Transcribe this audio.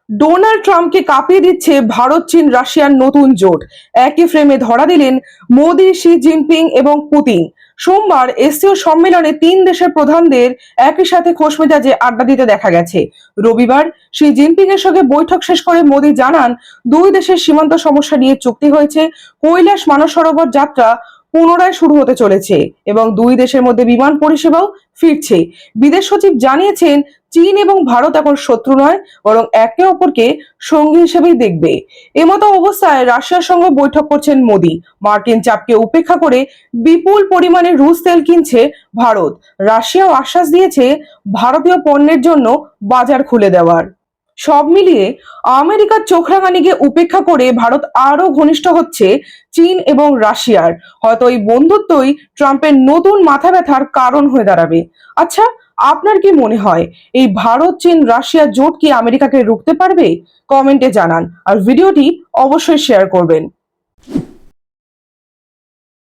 Donald ট্রাম্পকে কাঁপিয়ে দিচ্ছে ভারত চীন রাশিয়ার নতুন জোট। একই ফ্রেমে ধরা দিলেন মোদি, শি জিনপিং এবং পুতিন। সোমবার এসসিও সম্মেলনে তিন দেশের প্রধানদের একই সাথে খোশ মেজাজে আড্ডা দিতে দেখা গেছে। রবিবার শি জিনপিং এর সঙ্গে বৈঠক শেষ করে মোদি জানান, দুই দেশের সীমান্ত সমস্যা নিয়ে চুক্তি হয়েছে, কৈলাস মানস সরোবর যাত্রা পুনরায় শুরু হতে চলেছে এবং দুই দেশের মধ্যে বিমান পরিষেবাও ফিরছে। বিদেশ সচিব জানিয়েছেন, চীন এবং ভারত এখন শত্রু নয়, বরং একে অপরকে সঙ্গী হিসেবেই দেখবে। এমতো অবস্থায় রাশিয়ার সঙ্গে বৈঠক করছেন মোদি। মার্কিন চাপকে উপেক্ষা করে বিপুল পরিমাণে রুশ তেল কিনছে ভারত। রাশিয়াও আশ্বাস দিয়েছে ভারতীয় পণ্যের জন্য বাজার খুলে দেওয়ার। সব মিলিয়ে আমেরিকার চোখ রাঙানিকে উপেক্ষা করে ভারত আরো ঘনিষ্ঠ হচ্ছে চীন এবং রাশিয়ার। হয়তো এই বন্ধুত্বই ট্রাম্পের নতুন মাথা ব্যথার কারণ হয়ে দাঁড়াবে। আচ্ছা, আপনার কি মনে হয় এই ভারত চীন রাশিয়া জোট কি আমেরিকাকে রুখতে পারবে? কমেন্টে জানান আর ভিডিওটি অবশ্যই শেয়ার করবেন।